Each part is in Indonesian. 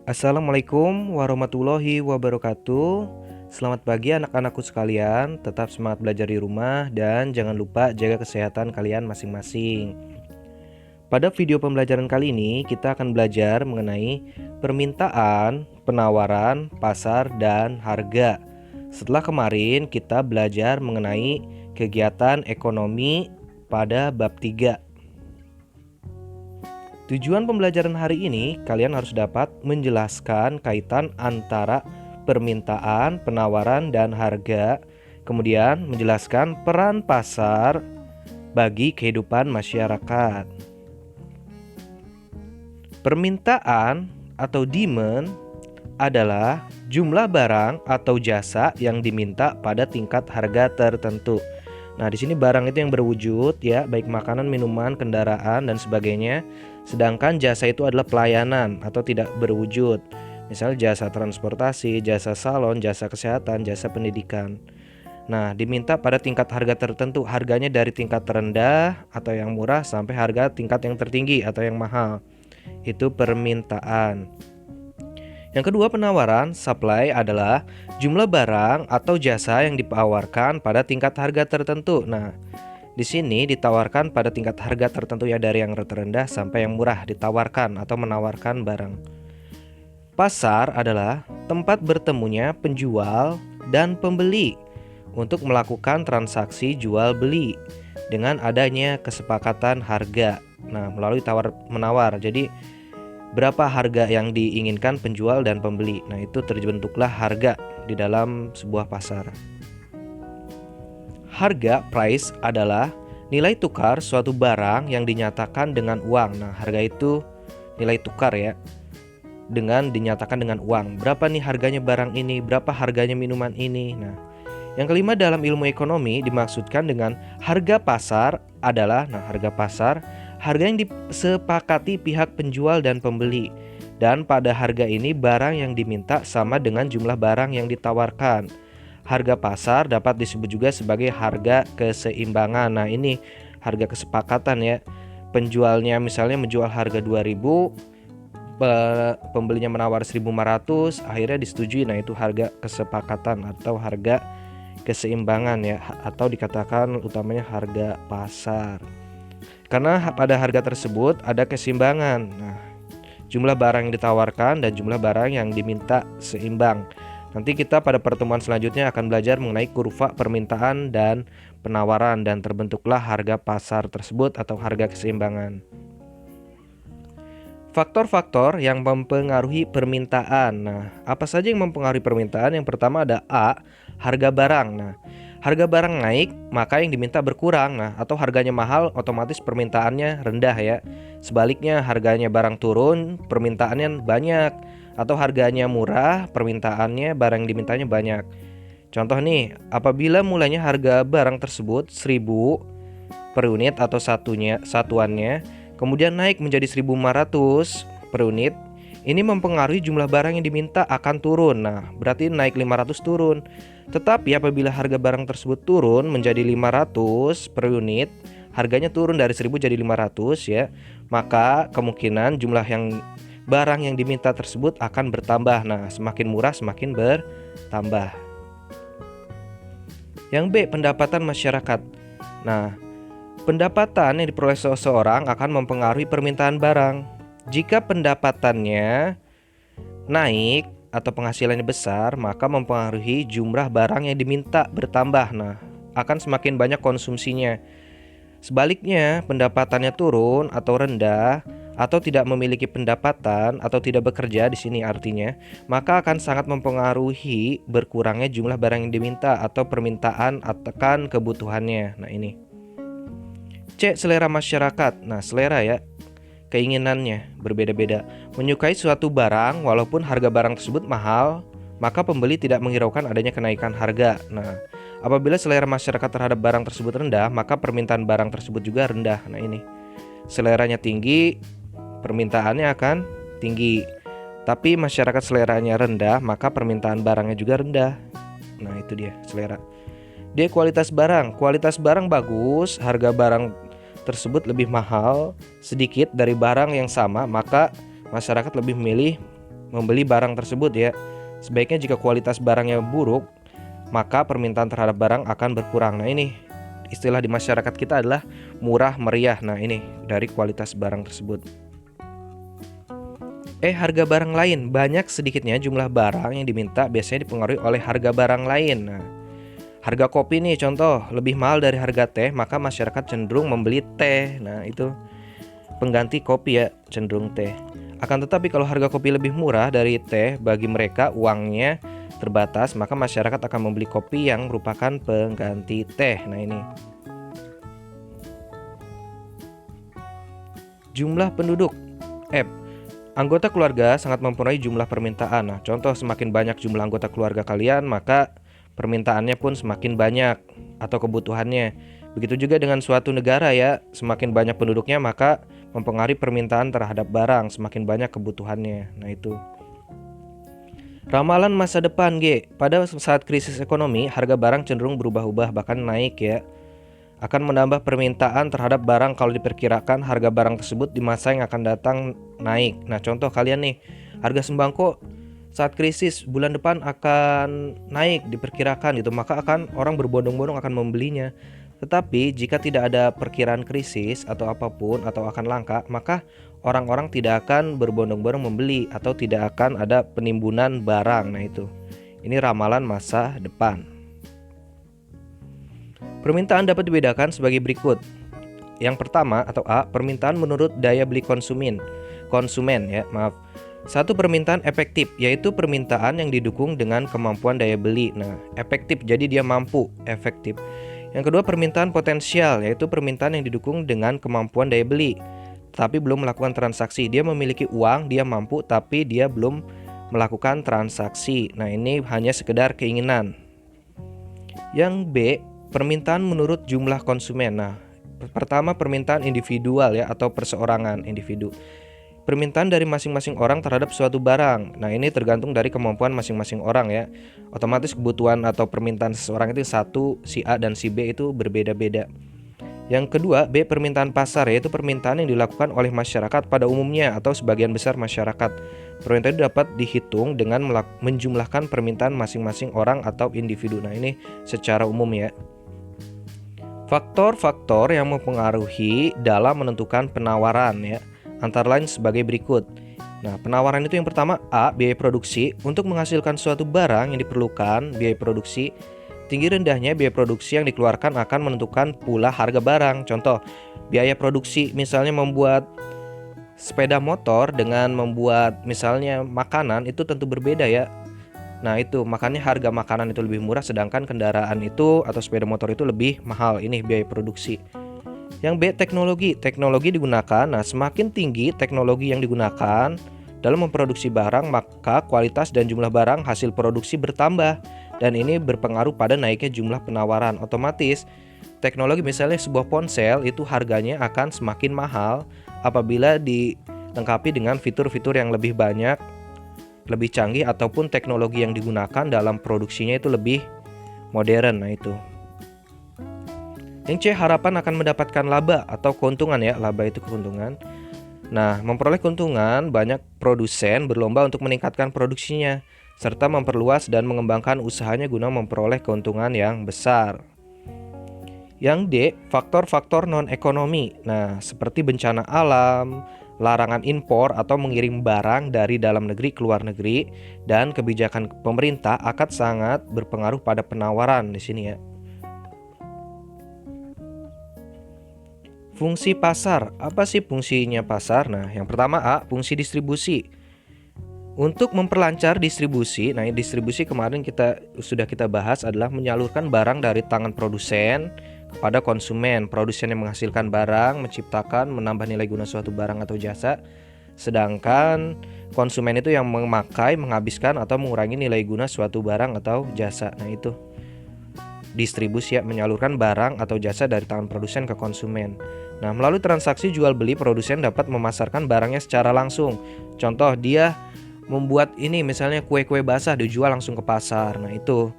Assalamualaikum warahmatullahi wabarakatuh. Selamat pagi anak-anakku sekalian. Tetap semangat belajar di rumah dan jangan lupa jaga kesehatan kalian masing-masing. Pada video pembelajaran kali ini kita akan belajar mengenai permintaan, penawaran, pasar, dan harga. Setelah kemarin kita belajar mengenai kegiatan ekonomi pada bab 3. Tujuan pembelajaran hari ini, kalian harus dapat menjelaskan kaitan antara permintaan, penawaran, dan harga. Kemudian menjelaskan peran pasar bagi kehidupan masyarakat. Permintaan atau demand adalah jumlah barang atau jasa yang diminta pada tingkat harga tertentu. Nah, di sini barang itu yang berwujud ya, baik makanan, minuman, kendaraan dan sebagainya. Sedangkan jasa itu adalah pelayanan atau tidak berwujud. Misalnya jasa transportasi, jasa salon, jasa kesehatan, jasa pendidikan. Nah, diminta pada tingkat harga tertentu. Harganya dari tingkat terendah atau yang murah sampai harga tingkat yang tertinggi atau yang mahal. Itu permintaan. Yang kedua, penawaran, supply adalah jumlah barang atau jasa yang ditawarkan pada tingkat harga tertentu. Nah, di sini ditawarkan pada tingkat harga tertentu ya, dari yang terendah sampai yang murah ditawarkan atau menawarkan barang. Pasar adalah tempat bertemunya penjual dan pembeli untuk melakukan transaksi jual beli dengan adanya kesepakatan harga. Nah, melalui tawar menawar. Jadi berapa harga yang diinginkan penjual dan pembeli. Nah, itu terbentuklah harga di dalam sebuah pasar. Harga, price, adalah nilai tukar suatu barang yang dinyatakan dengan uang. Nah, harga itu nilai tukar ya, dengan dinyatakan dengan uang. Berapa nih harganya barang ini, berapa harganya minuman ini. Nah, yang kelima dalam ilmu ekonomi dimaksudkan dengan harga pasar adalah, harga pasar, harga yang disepakati pihak penjual dan pembeli. Dan pada harga ini barang yang diminta sama dengan jumlah barang yang ditawarkan. Harga pasar dapat disebut juga sebagai harga keseimbangan. Nah, ini harga kesepakatan ya. Penjualnya misalnya menjual harga 2.000, pembelinya menawar 1.500, akhirnya disetujui. Nah, itu harga kesepakatan atau harga keseimbangan ya, atau dikatakan utamanya harga pasar. Karena pada harga tersebut ada keseimbangan. Nah, jumlah barang yang ditawarkan dan jumlah barang yang diminta seimbang. Nanti kita pada pertemuan selanjutnya akan belajar mengenai kurva permintaan dan penawaran, dan terbentuklah harga pasar tersebut atau harga keseimbangan. Faktor-faktor yang mempengaruhi permintaan. Nah, apa saja yang mempengaruhi permintaan? Yang pertama ada A, harga barang. Nah, harga barang naik, maka yang diminta berkurang. Nah, atau harganya mahal, otomatis permintaannya rendah ya. Sebaliknya, harganya barang turun, permintaannya banyak. Atau harganya murah, permintaannya barang yang dimintanya banyak. Contoh nih, apabila mulanya harga barang tersebut 1.000 per unit atau satuannya, kemudian naik menjadi 1.500 per unit, ini mempengaruhi jumlah barang yang diminta akan turun. Nah, berarti naik 500 turun. Tetapi apabila harga barang tersebut turun menjadi 500 per unit, harganya turun dari 1.000 jadi 500 ya, maka kemungkinan jumlah yang barang yang diminta tersebut akan bertambah. Nah, semakin murah semakin bertambah. Yang B, pendapatan masyarakat. Nah, pendapatan yang diperoleh seseorang akan mempengaruhi permintaan barang. Jika pendapatannya naik atau penghasilannya besar, maka mempengaruhi jumlah barang yang diminta bertambah. Nah, akan semakin banyak konsumsinya. Sebaliknya, pendapatannya turun atau rendah atau tidak memiliki pendapatan atau tidak bekerja di sini artinya, maka akan sangat mempengaruhi berkurangnya jumlah barang yang diminta atau permintaan akan kebutuhannya. Nah, ini. C, selera masyarakat. Nah, selera ya, keinginannya berbeda-beda. Menyukai suatu barang walaupun harga barang tersebut mahal, maka pembeli tidak menghiraukan adanya kenaikan harga. Nah, apabila selera masyarakat terhadap barang tersebut rendah, maka permintaan barang tersebut juga rendah. Nah, ini. Seleranya tinggi, permintaannya akan tinggi. Tapi masyarakat seleranya rendah, maka permintaan barangnya juga rendah. Nah, itu dia selera. D, kualitas barang. Kualitas barang bagus, harga barang tersebut lebih mahal sedikit dari barang yang sama, maka masyarakat lebih memilih membeli barang tersebut ya. Sebaiknya jika kualitas barangnya buruk, maka permintaan terhadap barang akan berkurang. Nah ini istilah di masyarakat kita adalah murah meriah. Nah ini dari kualitas barang tersebut. Harga barang lain. Banyak sedikitnya jumlah barang yang diminta biasanya dipengaruhi oleh harga barang lain. Nah, harga kopi nih contoh lebih mahal dari harga teh, maka masyarakat cenderung membeli teh. Nah itu pengganti kopi ya, cenderung teh. Akan tetapi kalau harga kopi lebih murah dari teh, bagi mereka uangnya terbatas, maka masyarakat akan membeli kopi yang merupakan pengganti teh. Nah ini jumlah penduduk. Anggota keluarga sangat mempengaruhi jumlah permintaan. Nah, contoh semakin banyak jumlah anggota keluarga kalian, maka permintaannya pun semakin banyak atau kebutuhannya. Begitu juga dengan suatu negara ya, semakin banyak penduduknya maka mempengaruhi permintaan terhadap barang, semakin banyak kebutuhannya. Nah itu. Ramalan masa depan G. Pada saat krisis ekonomi, harga barang cenderung berubah-ubah bahkan naik ya. Akan menambah permintaan terhadap barang kalau diperkirakan harga barang tersebut di masa yang akan datang naik. Nah contoh kalian nih, harga sembako saat krisis bulan depan akan naik diperkirakan gitu, maka akan orang berbondong-bondong akan membelinya. Tetapi jika tidak ada perkiraan krisis atau apapun atau akan langka, maka orang-orang tidak akan berbondong-bondong membeli atau tidak akan ada penimbunan barang. Nah itu, ini ramalan masa depan. Permintaan dapat dibedakan sebagai berikut. Yang pertama atau A, permintaan menurut daya beli konsumen ya, maaf. Satu, permintaan efektif, yaitu permintaan yang didukung dengan kemampuan daya beli. Nah, efektif jadi dia mampu, efektif. Yang kedua, permintaan potensial, yaitu permintaan yang didukung dengan kemampuan daya beli, tapi belum melakukan transaksi. Dia memiliki uang, dia mampu, tapi dia belum melakukan transaksi. Nah, ini hanya sekedar keinginan. Yang B, permintaan menurut jumlah konsumen. Nah, pertama permintaan individual ya atau perseorangan individu. Permintaan dari masing-masing orang terhadap suatu barang. Nah, ini tergantung dari kemampuan masing-masing orang ya. Otomatis kebutuhan atau permintaan seseorang itu satu, si A dan si B itu berbeda-beda. Yang kedua, B, permintaan pasar, yaitu permintaan yang dilakukan oleh masyarakat pada umumnya atau sebagian besar masyarakat. Permintaan itu dapat dihitung dengan menjumlahkan permintaan masing-masing orang atau individu. Nah, ini secara umum ya. Faktor-faktor yang mempengaruhi dalam menentukan penawaran ya, antara lain sebagai berikut. Nah, penawaran itu yang pertama A, biaya produksi. Untuk menghasilkan suatu barang yang diperlukan biaya produksi. Tinggi rendahnya biaya produksi yang dikeluarkan akan menentukan pula harga barang. Contoh, biaya produksi misalnya membuat sepeda motor dengan membuat misalnya makanan itu tentu berbeda ya. Nah itu makanya harga makanan itu lebih murah, sedangkan kendaraan itu atau sepeda motor itu lebih mahal. Ini biaya produksi. Yang B, teknologi. Teknologi digunakan. Nah semakin tinggi teknologi yang digunakan dalam memproduksi barang, maka kualitas dan jumlah barang hasil produksi bertambah. Dan ini berpengaruh pada naiknya jumlah penawaran. Otomatis teknologi misalnya sebuah ponsel itu harganya akan semakin mahal apabila dilengkapi dengan fitur-fitur yang lebih banyak, lebih canggih, ataupun teknologi yang digunakan dalam produksinya itu lebih modern. Nah itu. Yang C, harapan akan mendapatkan laba atau keuntungan ya. Laba itu keuntungan. Nah, memperoleh keuntungan, banyak produsen berlomba untuk meningkatkan produksinya serta memperluas dan mengembangkan usahanya guna memperoleh keuntungan yang besar. Yang D, faktor-faktor non-ekonomi. Nah, seperti bencana alam, larangan impor atau mengirim barang dari dalam negeri ke luar negeri, dan kebijakan pemerintah akan sangat berpengaruh pada penawaran di sini ya. Fungsi pasar. Apa sih fungsinya pasar? Nah, yang pertama A, fungsi distribusi. Untuk memperlancar distribusi, nah distribusi kemarin sudah kita bahas adalah menyalurkan barang dari tangan produsen kepada konsumen. Produsen yang menghasilkan barang, menciptakan, menambah nilai guna suatu barang atau jasa. Sedangkan konsumen itu yang memakai, menghabiskan atau mengurangi nilai guna suatu barang atau jasa. Nah itu distribusi ya, menyalurkan barang atau jasa dari tangan produsen ke konsumen. Nah, melalui transaksi jual beli, produsen dapat memasarkan barangnya secara langsung. Contoh, dia membuat ini misalnya kue-kue basah dijual langsung ke pasar. Nah, itu.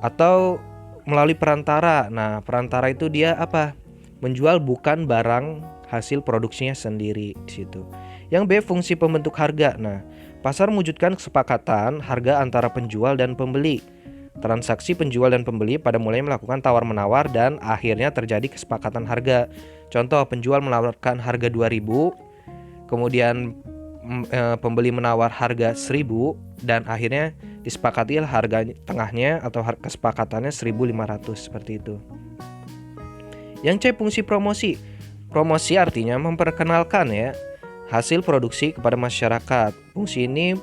Atau melalui perantara. Nah, perantara itu dia apa? Menjual bukan barang hasil produksinya sendiri di situ. Yang B, fungsi pembentuk harga. Nah, Pasar mewujudkan kesepakatan harga antara penjual dan pembeli. Transaksi penjual dan pembeli pada mulai melakukan tawar-menawar dan akhirnya terjadi kesepakatan harga. Contoh, penjual menawarkan harga 2.000, kemudian pembeli menawar harga 1.000 dan akhirnya disepakati harga tengahnya atau kesepakatannya 1.500 seperti itu. Yang C, fungsi promosi. Promosi artinya memperkenalkan ya hasil produksi kepada masyarakat. Fungsi ini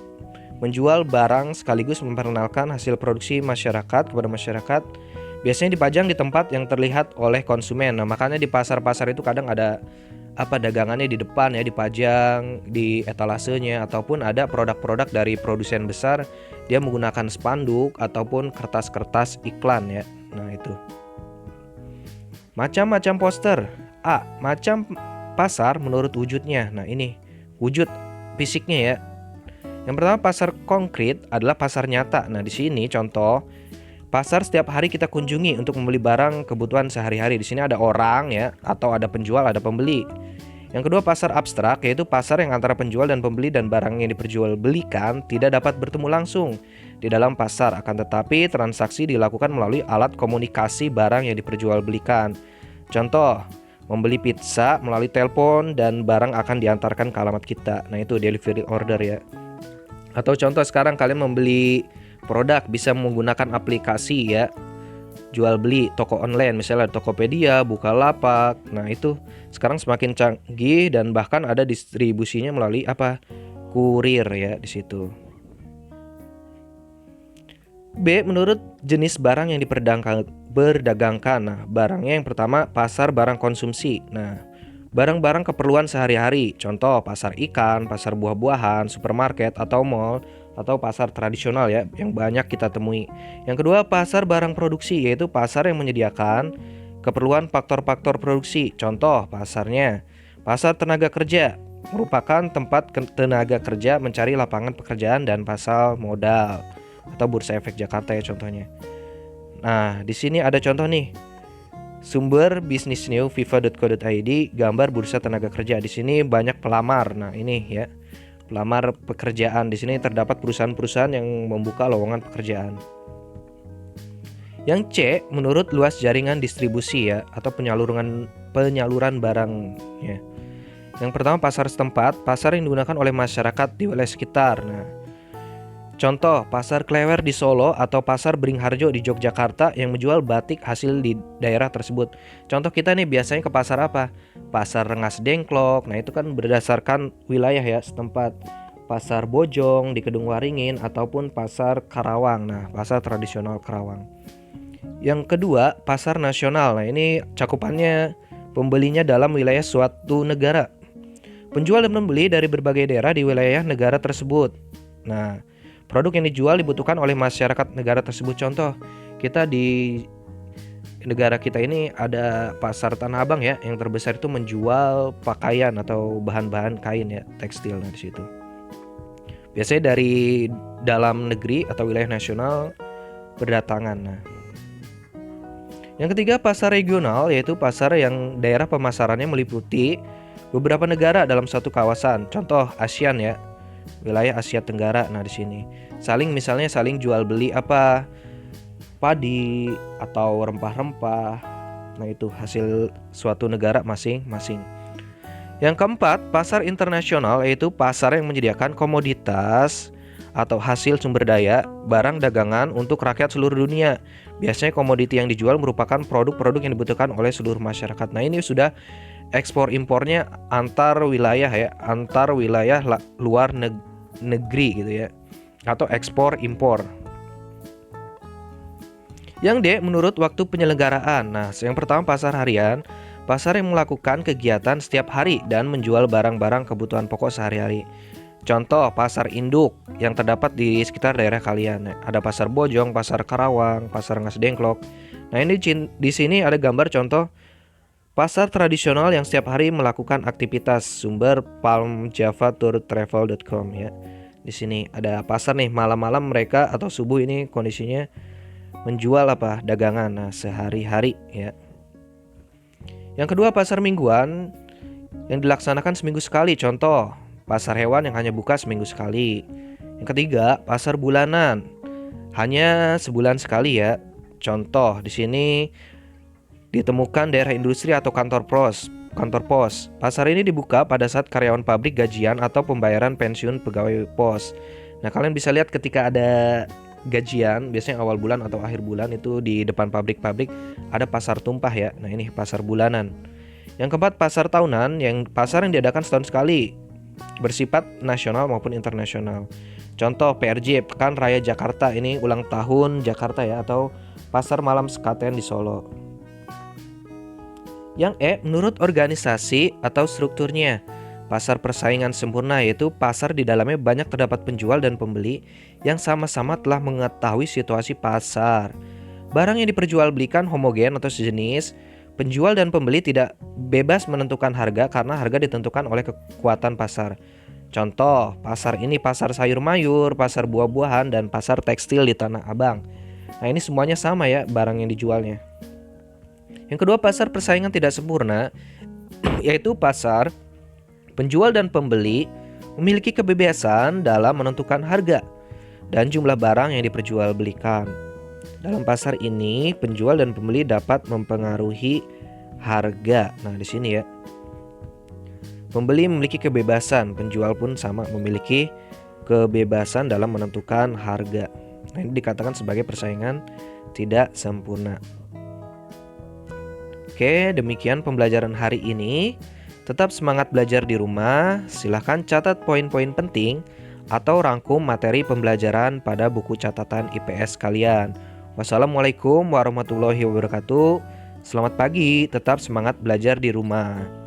menjual barang sekaligus memperkenalkan hasil produksi masyarakat kepada masyarakat. Biasanya dipajang di tempat yang terlihat oleh konsumen. Nah, makanya di pasar-pasar itu kadang ada dagangannya di depan ya, dipajang di etalasenya, ataupun ada produk-produk dari produsen besar dia menggunakan spanduk ataupun kertas-kertas iklan ya. Nah, itu. Macam-macam poster. A. Macam pasar menurut wujudnya. Nah, ini wujud fisiknya ya. Yang pertama, pasar konkret adalah pasar nyata. Nah, di sini contoh pasar setiap hari kita kunjungi untuk membeli barang kebutuhan sehari-hari. Di sini ada orang ya, atau ada penjual, ada pembeli. Yang kedua, pasar abstrak, yaitu pasar yang antara penjual dan pembeli dan barang yang diperjualbelikan tidak dapat bertemu langsung di dalam pasar, akan tetapi transaksi dilakukan melalui alat komunikasi barang yang diperjualbelikan. Contoh, membeli pizza melalui telepon dan barang akan diantarkan ke alamat kita. Nah, itu delivery order ya. Atau contoh, sekarang kalian membeli produk bisa menggunakan aplikasi ya, jual beli toko online, misalnya Tokopedia, Bukalapak. Nah, itu sekarang semakin canggih dan bahkan ada distribusinya melalui kurir ya di situ. B. Menurut jenis barang yang berdagangkan. Nah, barangnya yang pertama, pasar barang konsumsi. Nah, barang-barang keperluan sehari-hari. Contoh, pasar ikan, pasar buah-buahan, supermarket atau mall, atau pasar tradisional ya yang banyak kita temui. Yang kedua, pasar barang produksi, yaitu pasar yang menyediakan keperluan faktor-faktor produksi. Contoh, pasarnya pasar tenaga kerja, merupakan tempat tenaga kerja mencari lapangan pekerjaan, dan pasar modal atau Bursa Efek Jakarta ya contohnya. Nah, di sini ada contoh nih. Sumber Business New viva.co.id, gambar bursa tenaga kerja. Di sini banyak pelamar. Nah, ini ya. Pelamar pekerjaan. Di sini terdapat perusahaan-perusahaan yang membuka lowongan pekerjaan. Yang C, menurut luas jaringan distribusi ya, atau penyaluran barang ya. Yang pertama, pasar setempat, pasar yang digunakan oleh masyarakat di wilayah sekitar. Nah, contoh, pasar Klewer di Solo atau pasar Beringharjo di Yogyakarta yang menjual batik hasil di daerah tersebut. Contoh kita nih biasanya ke pasar apa? Pasar Rengas Dengklok. Nah, itu kan berdasarkan wilayah ya setempat. Pasar Bojong di Kedung Waringin ataupun pasar Karawang. Nah, pasar tradisional Karawang. Yang kedua, pasar nasional. Nah, ini cakupannya pembelinya dalam wilayah suatu negara. Penjual dan pembeli dari berbagai daerah di wilayah negara tersebut. Nah, produk yang dijual dibutuhkan oleh masyarakat negara tersebut. Contoh, kita di negara kita ini ada pasar Tanah Abang ya, yang terbesar itu menjual pakaian atau bahan-bahan kain ya, tekstil. Nah, di situ. Biasanya dari dalam negeri atau wilayah nasional berdatangan. Nah, yang ketiga, pasar regional, yaitu pasar yang daerah pemasarannya meliputi beberapa negara dalam satu kawasan. Contoh, ASEAN ya. Wilayah Asia Tenggara. Nah, di sini misalnya saling jual beli padi atau rempah-rempah. Nah, itu hasil suatu negara masing-masing. Yang keempat, pasar internasional, yaitu pasar yang menyediakan komoditas atau hasil sumber daya, barang dagangan untuk rakyat seluruh dunia. Biasanya komoditi yang dijual merupakan produk-produk yang dibutuhkan oleh seluruh masyarakat. Nah, ini sudah ekspor impornya antar wilayah ya, antar wilayah luar negeri gitu ya, atau ekspor impor. Yang D, menurut waktu penyelenggaraan. Nah, yang pertama, pasar harian, pasar yang melakukan kegiatan setiap hari dan menjual barang-barang kebutuhan pokok sehari-hari. Contoh, pasar induk yang terdapat di sekitar daerah kalian. Ada pasar Bojong, pasar Karawang, pasar Rengas Dengklok. Nah, ini di sini ada gambar contoh pasar tradisional yang setiap hari melakukan aktivitas. Sumber palmjavaturtravel.com ya. Di sini ada pasar nih, malam-malam mereka atau subuh ini kondisinya menjual dagangan. Nah, sehari-hari ya. Yang kedua, pasar mingguan yang dilaksanakan seminggu sekali. Contoh, pasar hewan yang hanya buka seminggu sekali. Yang ketiga, pasar bulanan. Hanya sebulan sekali ya. Contoh di sini ditemukan daerah industri atau kantor pos. Pasar ini dibuka pada saat karyawan pabrik gajian atau pembayaran pensiun pegawai pos. Nah, kalian bisa lihat ketika ada gajian, biasanya awal bulan atau akhir bulan itu di depan pabrik-pabrik ada pasar tumpah ya. Nah, ini pasar bulanan. Yang keempat, pasar tahunan, pasar yang diadakan setahun sekali, bersifat nasional maupun internasional. Contoh PRJ, Pekan Raya Jakarta, ini ulang tahun Jakarta ya, atau pasar malam sekaten di Solo. Yang E, menurut organisasi atau strukturnya. Pasar persaingan sempurna, yaitu pasar di dalamnya banyak terdapat penjual dan pembeli yang sama-sama telah mengetahui situasi pasar. Barang yang diperjualbelikan homogen atau sejenis. Penjual dan pembeli tidak bebas menentukan harga karena harga ditentukan oleh kekuatan pasar. Contoh, pasar ini pasar sayur mayur, pasar buah-buahan, dan pasar tekstil di Tanah Abang. Nah, ini semuanya sama ya barang yang dijualnya. Yang kedua, pasar persaingan tidak sempurna, yaitu pasar penjual dan pembeli memiliki kebebasan dalam menentukan harga dan jumlah barang yang diperjualbelikan. Dalam pasar ini, penjual dan pembeli dapat mempengaruhi harga. Nah, di sini ya. Pembeli memiliki kebebasan, penjual pun sama memiliki kebebasan dalam menentukan harga. Nah, ini dikatakan sebagai persaingan tidak sempurna. Oke, demikian pembelajaran hari ini. Tetap semangat belajar di rumah. Silahkan catat poin-poin penting atau rangkum materi pembelajaran pada buku catatan IPS kalian. Wassalamualaikum warahmatullahi wabarakatuh. Selamat pagi, tetap semangat belajar di rumah.